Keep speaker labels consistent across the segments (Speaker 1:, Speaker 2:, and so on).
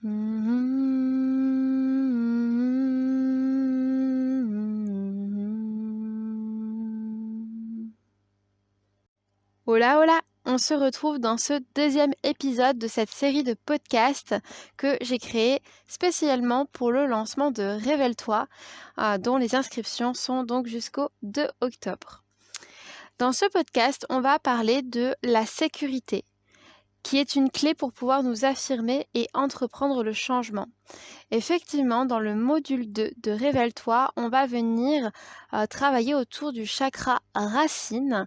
Speaker 1: Hola hola, on se retrouve dans ce deuxième épisode de cette série de podcasts que j'ai créé spécialement pour le lancement de Révèle-toi, dont les inscriptions sont donc jusqu'au 2 octobre. Dans ce podcast, on va parler de la sécurité, qui est une clé pour pouvoir nous affirmer et entreprendre le changement. Effectivement, dans le module 2 de Révèle-toi, on va venir travailler autour du chakra racine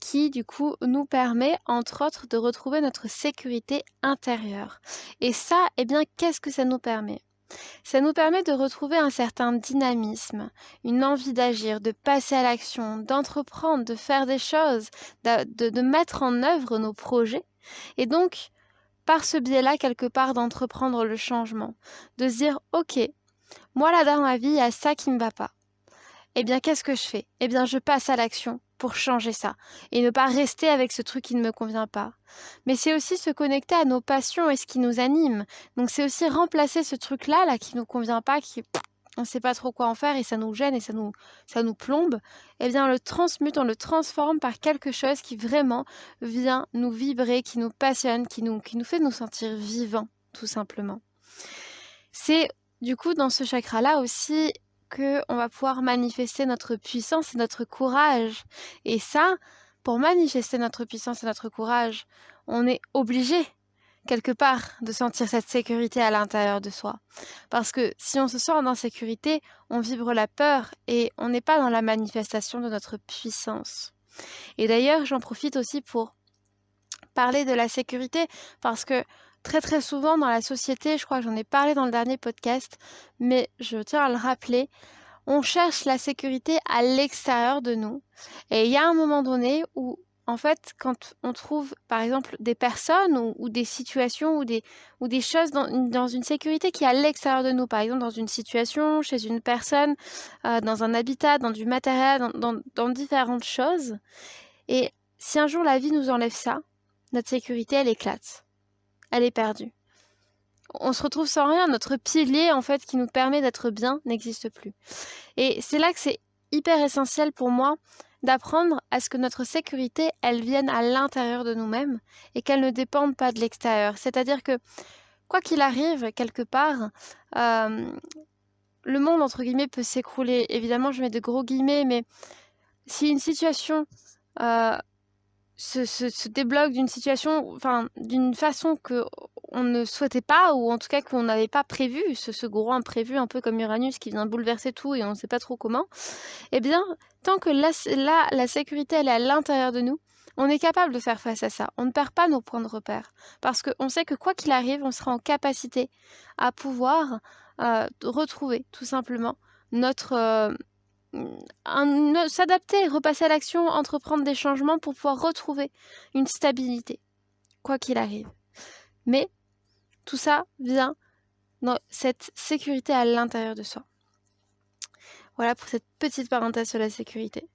Speaker 1: qui du coup nous permet entre autres de retrouver notre sécurité intérieure. Et ça, eh bien, qu'est-ce que ça nous permet ? Ça nous permet de retrouver un certain dynamisme, une envie d'agir, de passer à l'action, d'entreprendre, de faire des choses, de mettre en œuvre nos projets. Et donc, par ce biais-là, quelque part, d'entreprendre le changement, de se dire, ok, moi là dans ma vie, il y a ça qui ne me va pas. Eh bien, qu'est-ce que je fais ? Eh bien, je passe à l'action pour changer ça et ne pas rester avec ce truc qui ne me convient pas. Mais c'est aussi se connecter à nos passions et ce qui nous anime. Donc, c'est aussi remplacer ce truc-là là, qui ne nous convient pas, on ne sait pas trop quoi en faire et ça nous gêne et ça nous plombe. Eh bien, on le transmute, on le transforme par quelque chose qui vraiment vient nous vibrer, qui nous passionne, qui nous fait nous sentir vivants, tout simplement. C'est du coup dans ce chakra-là aussi qu'on va pouvoir manifester notre puissance et notre courage. Et ça, pour manifester notre puissance et notre courage, on est obligé, quelque part, de sentir cette sécurité à l'intérieur de soi. Parce que si on se sent en insécurité, on vibre la peur et on n'est pas dans la manifestation de notre puissance. Et d'ailleurs, j'en profite aussi pour parler de la sécurité parce que très très souvent dans la société, je crois que j'en ai parlé dans le dernier podcast, mais je tiens à le rappeler, on cherche la sécurité à l'extérieur de nous. Et il y a un moment donné où, en fait, quand on trouve, par exemple, des personnes ou des situations ou des choses dans une sécurité qui est à l'extérieur de nous, par exemple dans une situation, chez une personne, dans un habitat, dans du matériel, dans différentes choses. Et si un jour la vie nous enlève ça, notre sécurité, elle éclate. Elle est perdue. On se retrouve sans rien. Notre pilier, en fait, qui nous permet d'être bien, n'existe plus. Et c'est là que c'est hyper essentiel pour moi d'apprendre à ce que notre sécurité, elle vienne à l'intérieur de nous-mêmes et qu'elle ne dépende pas de l'extérieur. C'est-à-dire que, quoi qu'il arrive, quelque part, le monde, entre guillemets, peut s'écrouler. Évidemment, je mets de gros guillemets, mais si une situation se débloque d'une situation, enfin, d'une façon que on ne souhaitait pas, ou en tout cas qu'on n'avait pas prévu, ce gros imprévu, un peu comme Uranus qui vient bouleverser tout et on ne sait pas trop comment, eh bien, tant que la sécurité, elle est à l'intérieur de nous, on est capable de faire face à ça. On ne perd pas nos points de repère. Parce qu'on sait que quoi qu'il arrive, on sera en capacité à pouvoir retrouver, tout simplement, notre... s'adapter, repasser à l'action, entreprendre des changements pour pouvoir retrouver une stabilité, quoi qu'il arrive. Mais tout ça vient dans cette sécurité à l'intérieur de soi. Voilà pour cette petite parenthèse sur la sécurité.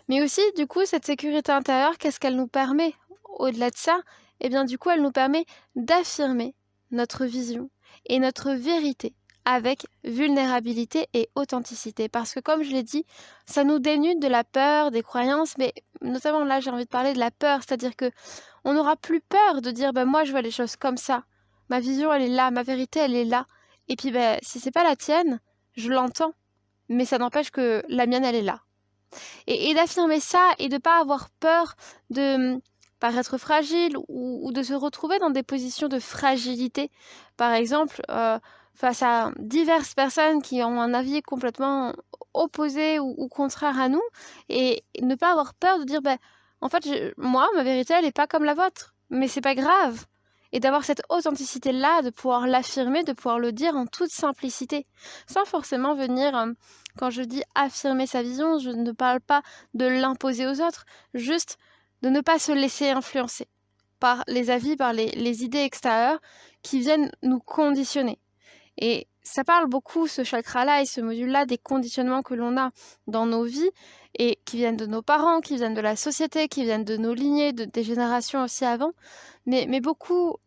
Speaker 1: Mais aussi, du coup, cette sécurité intérieure, qu'est-ce qu'elle nous permet ? Au-delà de ça, eh bien, du coup, elle nous permet d'affirmer notre vision et notre vérité avec vulnérabilité et authenticité. Parce que comme je l'ai dit, ça nous dénude de la peur, des croyances, mais notamment là, j'ai envie de parler de la peur, c'est-à-dire que on n'aura plus peur de dire, moi, je vois les choses comme ça. Ma vision, elle est là, ma vérité, elle est là. Et puis, si c'est pas la tienne, je l'entends, mais ça n'empêche que la mienne, elle est là. Et d'affirmer ça et de ne pas avoir peur de paraître fragile ou de se retrouver dans des positions de fragilité. Par exemple, face à diverses personnes qui ont un avis complètement opposé ou contraire à nous, et ne pas avoir peur de dire, en fait, moi, ma vérité, elle n'est pas comme la vôtre, mais c'est pas grave. Et d'avoir cette authenticité-là, de pouvoir l'affirmer, de pouvoir le dire en toute simplicité, sans forcément venir... quand je dis affirmer sa vision, je ne parle pas de l'imposer aux autres, juste de ne pas se laisser influencer par les avis, par les idées extérieures qui viennent nous conditionner. Et ça parle beaucoup, ce chakra-là et ce module-là, des conditionnements que l'on a dans nos vies et qui viennent de nos parents, qui viennent de la société, qui viennent de nos lignées, des générations aussi avant. Mais beaucoup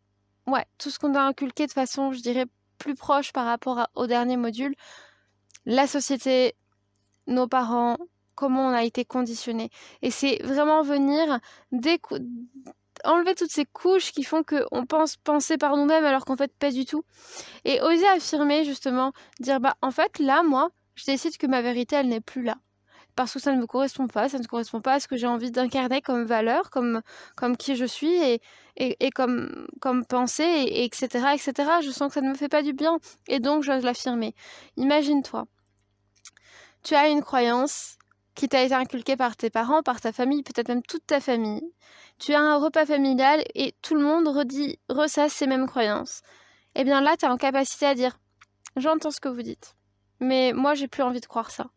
Speaker 1: tout ce qu'on a inculqué de façon, je dirais, plus proche par rapport au dernier module, la société, nos parents, comment on a été conditionné. Et c'est vraiment venir enlever toutes ces couches qui font qu'on pense penser par nous-mêmes alors qu'en fait pas du tout. Et oser affirmer justement, dire en fait là moi, je décide que ma vérité elle n'est plus là. Parce que ça ne me correspond pas, ça ne correspond pas à ce que j'ai envie d'incarner comme valeur, comme qui je suis et comme pensée, etc., etc. Je sens que ça ne me fait pas du bien et donc j'ose l'affirmer. Imagine-toi, tu as une croyance qui t'a été inculquée par tes parents, par ta famille, peut-être même toute ta famille. Tu as un repas familial et tout le monde ressasse ces mêmes croyances. Eh bien là, tu es en capacité à dire « J'entends ce que vous dites, mais moi, j'ai plus envie de croire ça. »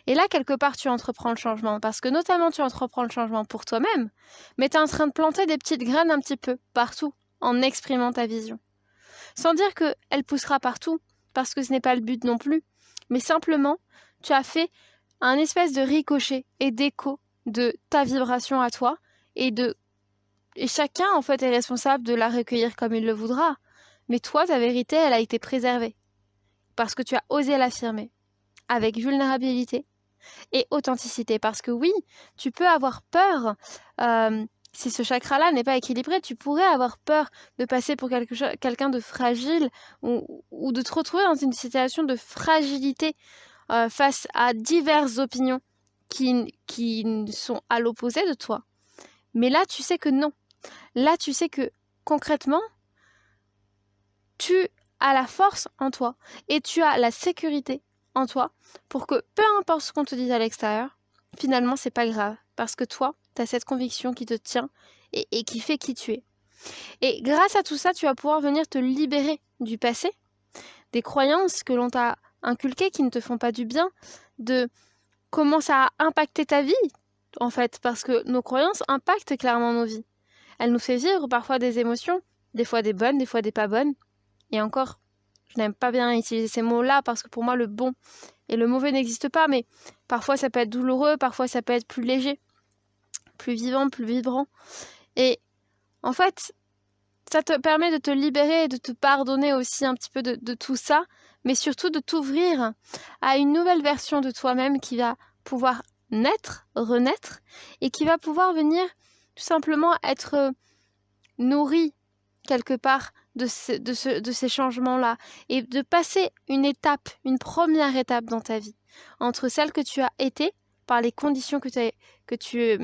Speaker 1: Et là, quelque part, tu entreprends le changement, parce que notamment, tu entreprends le changement pour toi-même, mais tu es en train de planter des petites graines un petit peu partout, en exprimant ta vision. Sans dire qu'elle poussera partout, parce que ce n'est pas le but non plus, mais simplement, tu as fait un espèce de ricochet et d'écho de ta vibration à toi, et chacun, en fait, est responsable de la recueillir comme il le voudra. Mais toi, ta vérité, elle a été préservée, parce que tu as osé l'affirmer, avec vulnérabilité, et authenticité. Parce que oui, tu peux avoir peur, si ce chakra-là n'est pas équilibré, tu pourrais avoir peur de passer pour quelqu'un de fragile ou de te retrouver dans une situation de fragilité face à diverses opinions qui sont à l'opposé de toi. Mais là, tu sais que non. Là, tu sais que concrètement, tu as la force en toi et tu as la sécurité en toi pour que peu importe ce qu'on te dise à l'extérieur, finalement, c'est pas grave parce que toi, tu as cette conviction qui te tient et qui fait qui tu es. Et grâce à tout ça, tu vas pouvoir venir te libérer du passé, des croyances que l'on t'a inculquées qui ne te font pas du bien, de comment ça a impacté ta vie, en fait, parce que nos croyances impactent clairement nos vies. Elles nous font vivre parfois des émotions, des fois des bonnes, des fois des pas bonnes. Et encore, je n'aime pas bien utiliser ces mots-là parce que pour moi, le bon et le mauvais n'existent pas, mais parfois ça peut être douloureux, parfois ça peut être plus léger, plus vivant, plus vibrant. Et en fait, ça te permet de te libérer et de te pardonner aussi un petit peu de tout ça, mais surtout de t'ouvrir à une nouvelle version de toi-même qui va pouvoir naître, renaître, et qui va pouvoir venir tout simplement être nourrie quelque part de ces changements-là et de passer une première étape dans ta vie, entre celle que tu as été par les conditions que tu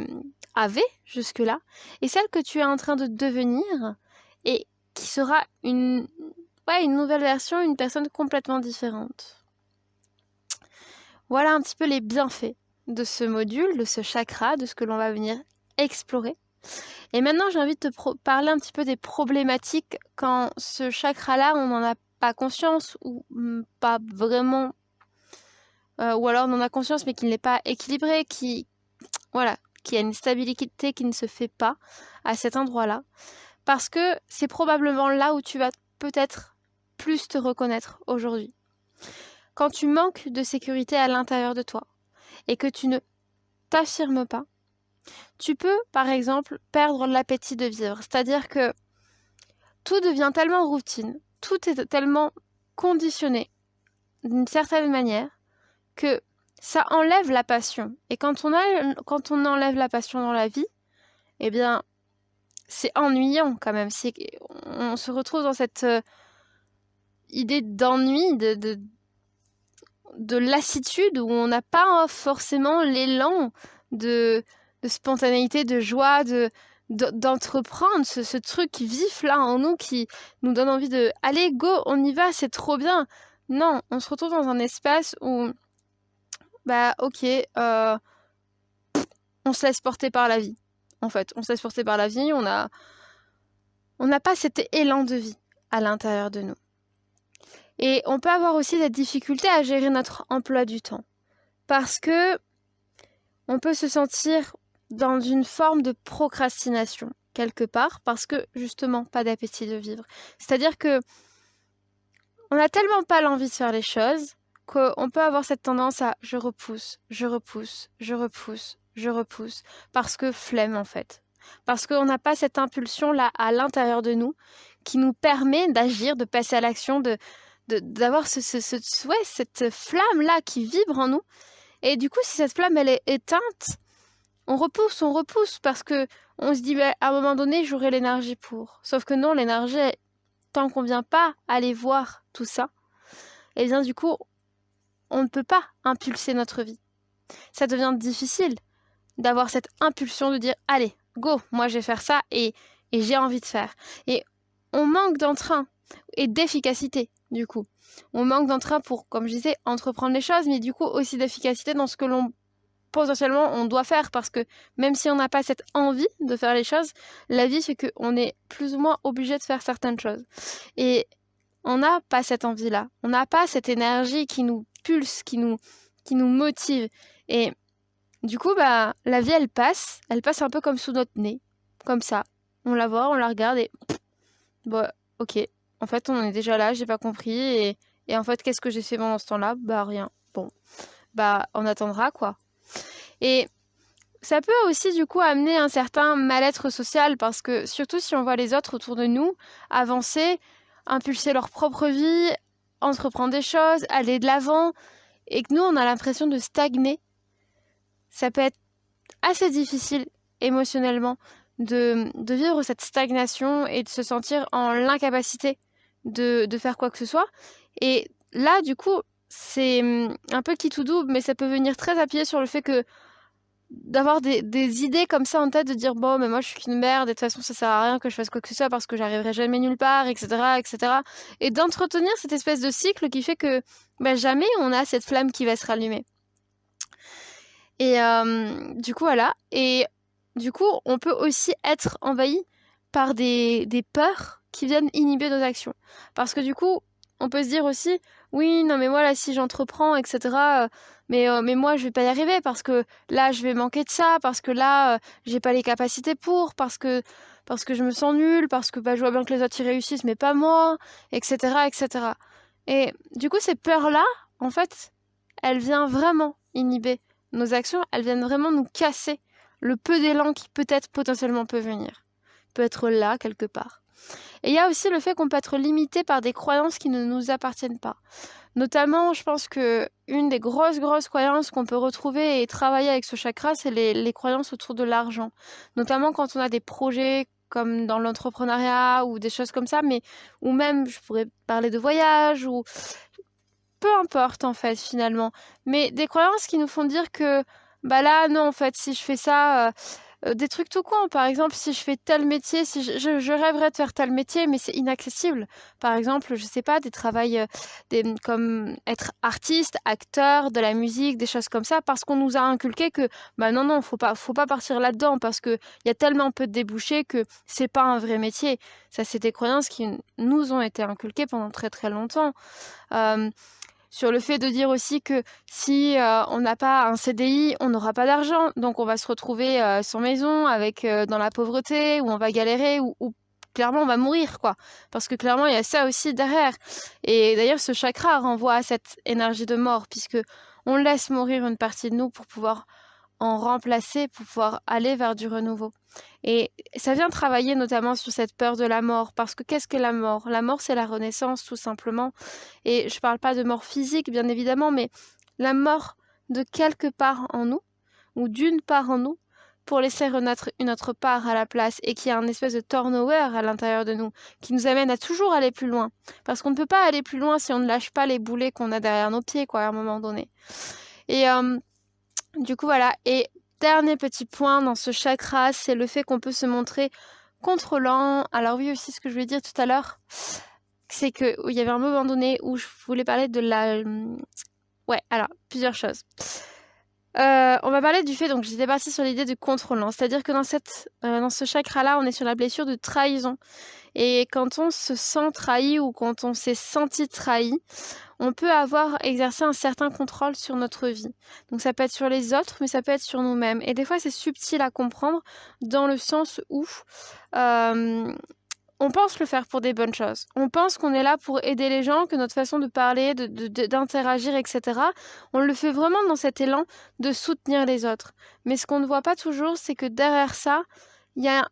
Speaker 1: avais jusque-là et celle que tu es en train de devenir et qui sera une nouvelle version, une personne complètement différente. Voilà un petit peu les bienfaits de ce module, de ce chakra, de ce que l'on va venir explorer. Et maintenant, j'ai envie de te parler un petit peu des problématiques quand ce chakra-là, on n'en a pas conscience ou pas vraiment, ou alors on en a conscience mais qu'il n'est pas équilibré, qui a une stabilité qui ne se fait pas à cet endroit-là. Parce que c'est probablement là où tu vas peut-être plus te reconnaître aujourd'hui. Quand tu manques de sécurité à l'intérieur de toi et que tu ne t'affirmes pas, tu peux, par exemple, perdre l'appétit de vivre. C'est-à-dire que tout devient tellement routine, tout est tellement conditionné d'une certaine manière que ça enlève la passion. Et quand on enlève la passion dans la vie, eh bien, c'est ennuyant quand même. On se retrouve dans cette idée d'ennui, de lassitude où on n'a pas forcément l'élan de spontanéité, de joie, d'entreprendre ce truc vif là en nous qui nous donne envie de allez go, on y va, c'est trop bien. Non, on se retrouve dans un espace où ok, on se laisse porter par la vie. En fait, on se laisse porter par la vie, on n'a pas cet élan de vie à l'intérieur de nous. Et on peut avoir aussi des difficultés à gérer notre emploi du temps. Parce que on peut se sentir dans une forme de procrastination, quelque part, parce que, justement, pas d'appétit de vivre. C'est-à-dire que on n'a tellement pas l'envie de faire les choses qu'on peut avoir cette tendance à je repousse, parce que flemme, en fait. Parce qu'on n'a pas cette impulsion-là à l'intérieur de nous qui nous permet d'agir, de passer à l'action, d'avoir cette flamme-là qui vibre en nous. Et du coup, si cette flamme, elle est éteinte, on repousse, parce que on se dit, bah, à un moment donné, j'aurai l'énergie pour. Sauf que non, l'énergie, tant qu'on vient pas aller voir tout ça, et bien du coup, on ne peut pas impulser notre vie. Ça devient difficile d'avoir cette impulsion de dire, allez, go, moi je vais faire ça et j'ai envie de faire. Et on manque d'entrain et d'efficacité, du coup. On manque d'entrain pour, comme je disais, entreprendre les choses, mais du coup aussi d'efficacité dans ce que l'on potentiellement on doit faire, parce que même si on n'a pas cette envie de faire les choses, la vie fait qu'on est plus ou moins obligé de faire certaines choses. Et on n'a pas cette envie-là, on n'a pas cette énergie qui nous pulse, qui nous motive. Et du coup, bah, la vie, elle passe un peu comme sous notre nez, comme ça. On la voit, on la regarde et bah, ok, en fait, on est déjà là, j'ai pas compris. Et en fait, qu'est-ce que j'ai fait pendant ce temps-là? Bah, rien. Bon, bah, on attendra, quoi. Et ça peut aussi, du coup, amener un certain mal-être social, parce que surtout si on voit les autres autour de nous avancer, impulser leur propre vie, entreprendre des choses, aller de l'avant, et que nous, on a l'impression de stagner, ça peut être assez difficile émotionnellement de vivre cette stagnation et de se sentir en l'incapacité de faire quoi que ce soit. Et là, du coup, c'est un peu qui tout double, mais ça peut venir très appuyer sur le fait que d'avoir des idées comme ça en tête, de dire bon, mais moi je suis qu'une merde et de toute façon ça sert à rien que je fasse quoi que ce soit parce que j'arriverai jamais nulle part, etc. Et d'entretenir cette espèce de cycle qui fait que bah, jamais on a cette flamme qui va se rallumer. Et du coup, voilà. Et du coup, on peut aussi être envahi par des peurs qui viennent inhiber nos actions. Parce que du coup, on peut se dire aussi, oui, non, mais moi, là, si j'entreprends, etc., mais moi, je vais pas y arriver parce que là, je vais manquer de ça, parce que là, j'ai pas les capacités pour, parce que je me sens nulle, parce que bah, je vois bien que les autres y réussissent, mais pas moi, etc. Et du coup, ces peurs-là, en fait, elles viennent vraiment inhiber nos actions, elles viennent vraiment nous casser le peu d'élan qui peut-être potentiellement peut venir, peut être là quelque part. Et il y a aussi le fait qu'on peut être limité par des croyances qui ne nous appartiennent pas. Notamment, je pense que une des grosses croyances qu'on peut retrouver et travailler avec ce chakra, c'est les croyances autour de l'argent. Notamment quand on a des projets comme dans l'entrepreneuriat ou des choses comme ça, mais ou même, je pourrais parler de voyage ou peu importe en fait finalement, mais des croyances qui nous font dire que bah là non en fait si je fais ça, des trucs tout con, par exemple si je fais tel métier, si je rêverais de faire tel métier mais c'est inaccessible, par exemple je sais pas des travails comme être artiste, acteur, de la musique, des choses comme ça, parce qu'on nous a inculqué que bah non faut pas partir là-dedans parce que il y a tellement peu de débouchés que c'est pas un vrai métier. Ça c'est des croyances qui nous ont été inculquées pendant très très longtemps. Sur le fait de dire aussi que si on n'a pas un CDI, on n'aura pas d'argent, donc on va se retrouver sans maison, avec dans la pauvreté, ou on va galérer, ou clairement on va mourir, quoi. Parce que clairement il y a ça aussi derrière. Et d'ailleurs ce chakra renvoie à cette énergie de mort, puisque on laisse mourir une partie de nous pour pouvoir en remplacer, pour pouvoir aller vers du renouveau. Et ça vient travailler notamment sur cette peur de la mort, parce que qu'est-ce que la mort? La mort, c'est la renaissance, tout simplement. Et je parle pas de mort physique, bien évidemment, mais la mort de quelque part en nous, ou d'une part en nous, pour laisser renaître une autre part à la place, et qui a un espèce de turnover à l'intérieur de nous, qui nous amène à toujours aller plus loin. Parce qu'on ne peut pas aller plus loin si on ne lâche pas les boulets qu'on a derrière nos pieds, quoi, à un moment donné. Et du coup, voilà. Et dernier petit point dans ce chakra, c'est le fait qu'on peut se montrer contrôlant. Alors oui, aussi, ce que je voulais dire tout à l'heure, c'est qu'il y avait un moment donné où je voulais parler de la... Ouais, alors, plusieurs choses. On va parler du fait, donc j'étais partie sur l'idée de contrôlant, c'est-à-dire que dans ce chakra-là, on est sur la blessure de trahison. Et quand on se sent trahi ou quand on s'est senti trahi, on peut avoir exercé un certain contrôle sur notre vie. Donc ça peut être sur les autres, mais ça peut être sur nous-mêmes. Et des fois, c'est subtil à comprendre dans le sens où on pense le faire pour des bonnes choses. On pense qu'on est là pour aider les gens, que notre façon de parler, d'interagir, etc., on le fait vraiment dans cet élan de soutenir les autres. Mais ce qu'on ne voit pas toujours, c'est que derrière ça, il y a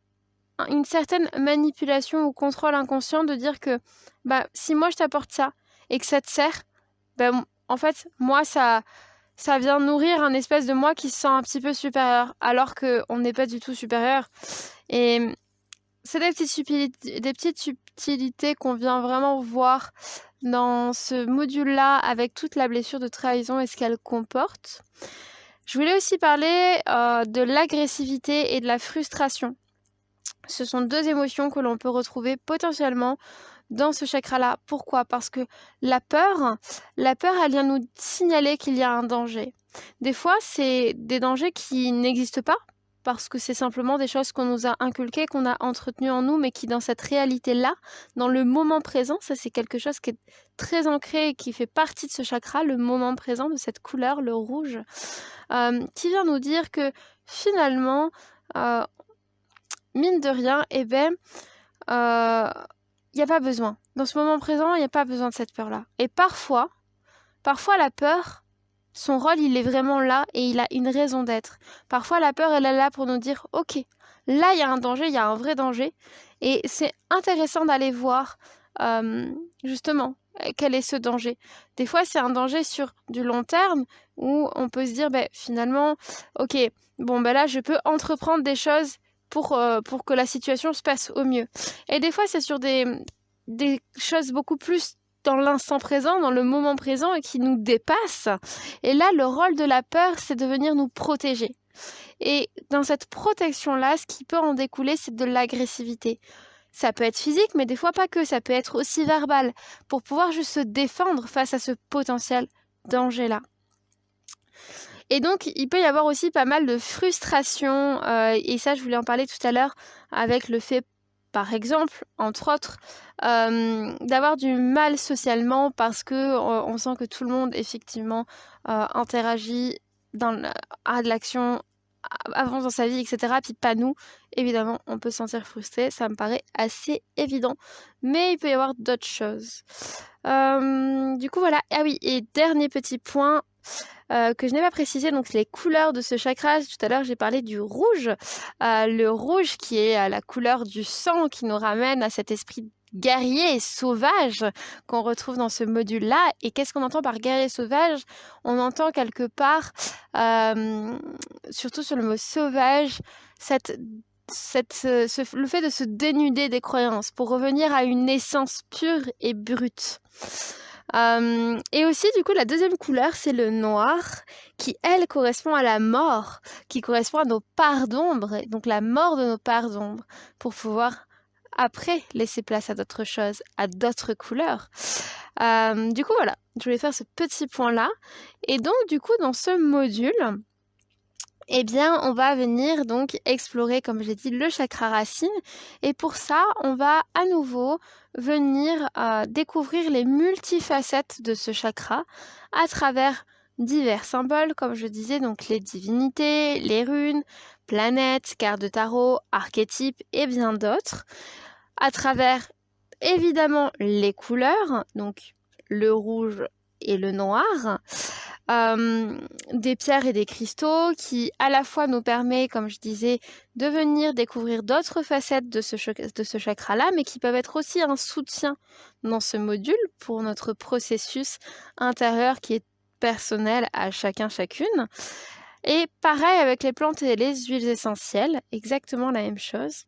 Speaker 1: une certaine manipulation ou contrôle inconscient de dire que si moi je t'apporte ça et que ça te sert, en fait, moi, ça vient nourrir un espèce de moi qui se sent un petit peu supérieur, alors qu'on n'est pas du tout supérieur. Et c'est des petites subtilités qu'on vient vraiment voir dans ce module-là avec toute la blessure de trahison et ce qu'elle comporte. Je voulais aussi parler de l'agressivité et de la frustration. Ce sont deux émotions que l'on peut retrouver potentiellement dans ce chakra-là. Pourquoi ? Parce que la peur, elle vient nous signaler qu'il y a un danger. Des fois, c'est des dangers qui n'existent pas, parce que c'est simplement des choses qu'on nous a inculquées, qu'on a entretenues en nous, mais qui dans cette réalité-là, dans le moment présent, ça c'est quelque chose qui est très ancré et qui fait partie de ce chakra, le moment présent, de cette couleur, le rouge, qui vient nous dire que finalement, mine de rien, il n'y a pas besoin. Dans ce moment présent, il n'y a pas besoin de cette peur-là. Et parfois, la peur, son rôle, il est vraiment là et il a une raison d'être. Parfois, la peur, elle est là pour nous dire, ok, là, il y a un danger, il y a un vrai danger. Et c'est intéressant d'aller voir, justement, quel est ce danger. Des fois, c'est un danger sur du long terme où on peut se dire, finalement, ok, là, je peux entreprendre des choses pour que la situation se passe au mieux. Et des fois, c'est sur des choses beaucoup plus dans l'instant présent, dans le moment présent et qui nous dépassent. Et là, le rôle de la peur, c'est de venir nous protéger. Et dans cette protection-là, ce qui peut en découler, c'est de l'agressivité. Ça peut être physique, mais des fois pas que. Ça peut être aussi verbal, pour pouvoir juste se défendre face à ce potentiel danger-là. Et donc, il peut y avoir aussi pas mal de frustration, et ça, je voulais en parler tout à l'heure, avec le fait, par exemple, entre autres, d'avoir du mal socialement parce que on sent que tout le monde, effectivement, interagit, a de l'action, avance dans sa vie, etc. Puis pas nous. Évidemment, on peut se sentir frustré, ça me paraît assez évident. Mais il peut y avoir d'autres choses. Du coup, voilà. Ah oui, et dernier petit point, que je n'ai pas précisé, donc les couleurs de ce chakra. Tout à l'heure, j'ai parlé du rouge. Le rouge qui est la couleur du sang, qui nous ramène à cet esprit guerrier et sauvage qu'on retrouve dans ce module-là. Et qu'est-ce qu'on entend par guerrier sauvage ? On entend quelque part, surtout sur le mot sauvage, le fait de se dénuder des croyances pour revenir à une essence pure et brute. Et aussi, du coup, la deuxième couleur, c'est le noir, qui, elle, correspond à la mort, qui correspond à nos parts d'ombre, donc la mort de nos parts d'ombre, pour pouvoir, après, laisser place à d'autres choses, à d'autres couleurs. Du coup, voilà, je voulais faire ce petit point-là. Et donc, du coup, dans ce module, on va venir donc explorer, comme j'ai dit, le chakra racine. Et pour ça, on va à nouveau venir découvrir les multifacettes de ce chakra à travers divers symboles, comme je disais, donc les divinités, les runes, planètes, cartes de tarot, archétypes et bien d'autres. À travers, évidemment, les couleurs, donc le rouge et le noir. Des pierres et des cristaux qui à la fois nous permet, comme je disais, de venir découvrir d'autres facettes de ce chakra-là, mais qui peuvent être aussi un soutien dans ce module pour notre processus intérieur qui est personnel à chacune. Et pareil avec les plantes et les huiles essentielles, exactement la même chose.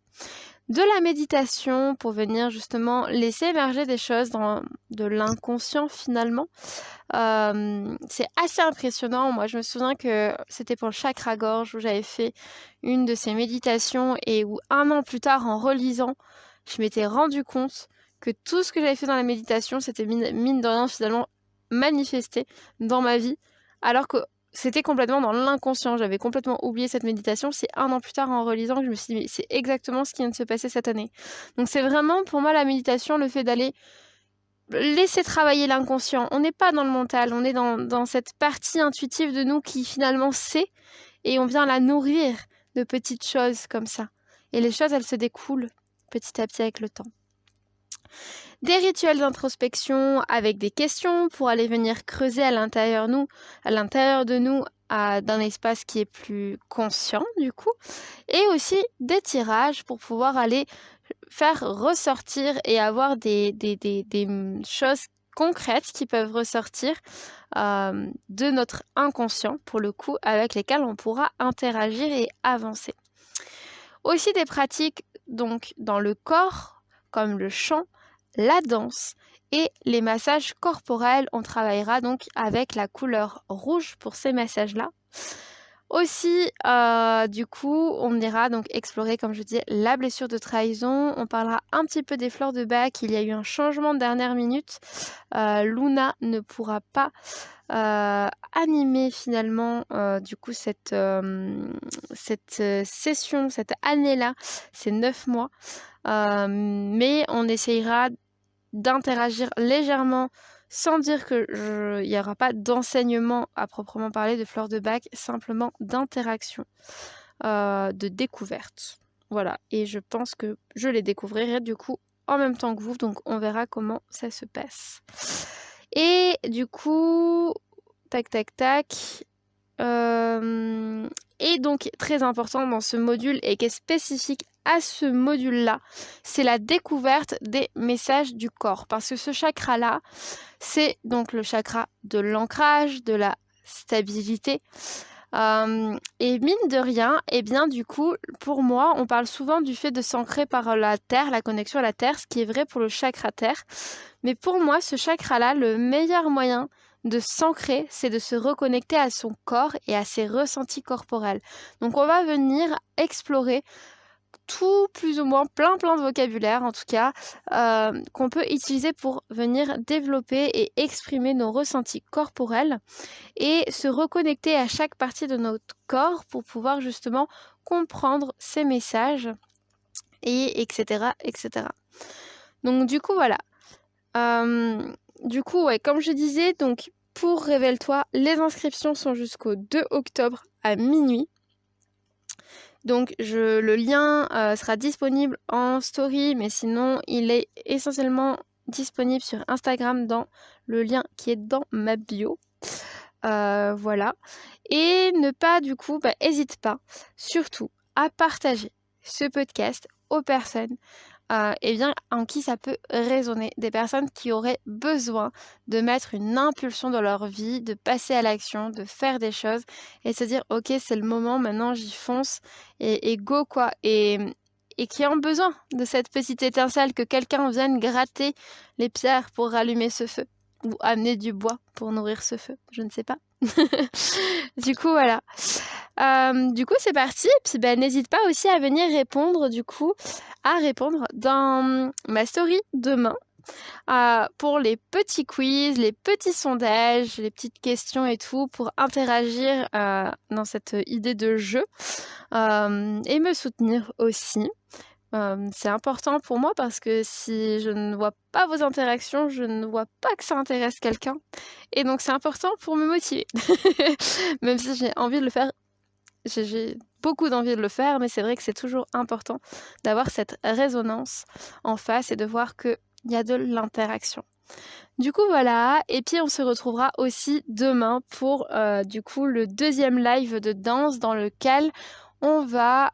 Speaker 1: De la méditation pour venir justement laisser émerger des choses de l'inconscient finalement. C'est assez impressionnant. Moi, je me souviens que c'était pour le chakra-gorge où j'avais fait une de ces méditations et où 1 an plus tard, en relisant, je m'étais rendu compte que tout ce que j'avais fait dans la méditation, c'était mine de rien finalement manifesté dans ma vie, alors que c'était complètement dans l'inconscient. J'avais complètement oublié cette méditation. C'est 1 an plus tard, en relisant, que je me suis dit, mais c'est exactement ce qui vient de se passer cette année. Donc c'est vraiment, pour moi, la méditation, le fait d'aller laisser travailler l'inconscient. On n'est pas dans le mental, on est dans cette partie intuitive de nous qui finalement sait, et on vient la nourrir de petites choses comme ça. Et les choses, elles se découlent petit à petit avec le temps. Des rituels d'introspection avec des questions pour aller venir creuser à l'intérieur de nous d'un espace qui est plus conscient du coup, et aussi des tirages pour pouvoir aller faire ressortir et avoir des choses concrètes qui peuvent ressortir de notre inconscient pour le coup, avec lesquelles on pourra interagir et avancer. Aussi des pratiques donc dans le corps comme le chant, la danse et les massages corporels. On travaillera donc avec la couleur rouge pour ces massages-là. Aussi, du coup, on ira donc explorer, comme je dis, la blessure de trahison. On parlera un petit peu des fleurs de bac. Il y a eu un changement de dernière minute. Luna ne pourra pas animer finalement du coup cette session, cette année-là, c'est 9 mois. Mais on essayera d'interagir légèrement sans dire il n'y aura pas d'enseignement à proprement parler de fleurs de bac, simplement d'interaction, de découverte. Voilà, et je pense que je les découvrirai du coup en même temps que vous, donc on verra comment ça se passe. Et du coup, tac. Et donc, très important dans ce module et qui est spécifique à ce module-là, c'est la découverte des messages du corps. Parce que ce chakra-là, c'est donc le chakra de l'ancrage, de la stabilité. Et mine de rien, et bien du coup, pour moi, on parle souvent du fait de s'ancrer par la terre, la connexion à la terre, ce qui est vrai pour le chakra terre. Mais pour moi, ce chakra-là, le meilleur moyen de s'ancrer, c'est de se reconnecter à son corps et à ses ressentis corporels. Donc on va venir explorer tout plus ou moins plein de vocabulaire en tout cas qu'on peut utiliser pour venir développer et exprimer nos ressentis corporels et se reconnecter à chaque partie de notre corps pour pouvoir justement comprendre ces messages et etc. Donc du coup voilà. Du coup, ouais, comme je disais, donc pour Révèle-toi, les inscriptions sont jusqu'au 2 octobre à minuit. Donc le lien sera disponible en story, mais sinon il est essentiellement disponible sur Instagram dans le lien qui est dans ma bio. Voilà. Et ne pas du coup, hésite pas surtout à partager ce podcast aux personnes en qui ça peut résonner, des personnes qui auraient besoin de mettre une impulsion dans leur vie, de passer à l'action, de faire des choses et se dire ok, c'est le moment, maintenant j'y fonce et go quoi, et qui ont besoin de cette petite étincelle, que quelqu'un vienne gratter les pierres pour rallumer ce feu ou amener du bois pour nourrir ce feu, je ne sais pas. Du coup voilà. Du coup c'est parti, et puis n'hésite pas aussi à venir répondre dans ma story demain pour les petits quiz, les petits sondages, les petites questions et tout, pour interagir dans cette idée de jeu et me soutenir aussi. C'est important pour moi parce que si je ne vois pas vos interactions, je ne vois pas que ça intéresse quelqu'un. Et donc c'est important pour me motiver. Même si j'ai envie de le faire, j'ai beaucoup d'envie de le faire, mais c'est vrai que c'est toujours important d'avoir cette résonance en face et de voir qu'il y a de l'interaction. Du coup voilà, et puis on se retrouvera aussi demain pour du coup le deuxième live de danse dans lequel on va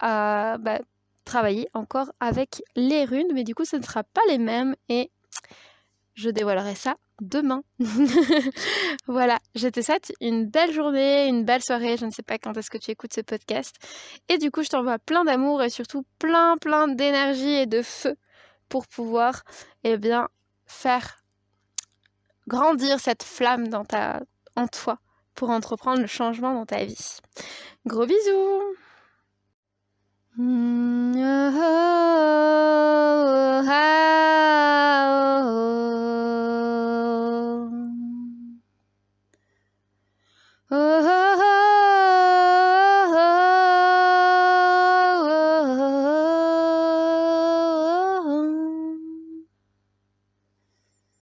Speaker 1: travailler encore avec les runes, mais du coup ce ne sera pas les mêmes et je dévoilerai ça demain. Voilà, je te souhaite une belle journée, une belle soirée, je ne sais pas quand est-ce que tu écoutes ce podcast, et du coup je t'envoie plein d'amour et surtout plein d'énergie et de feu pour pouvoir faire grandir cette flamme en toi pour entreprendre le changement dans ta vie. Gros bisous.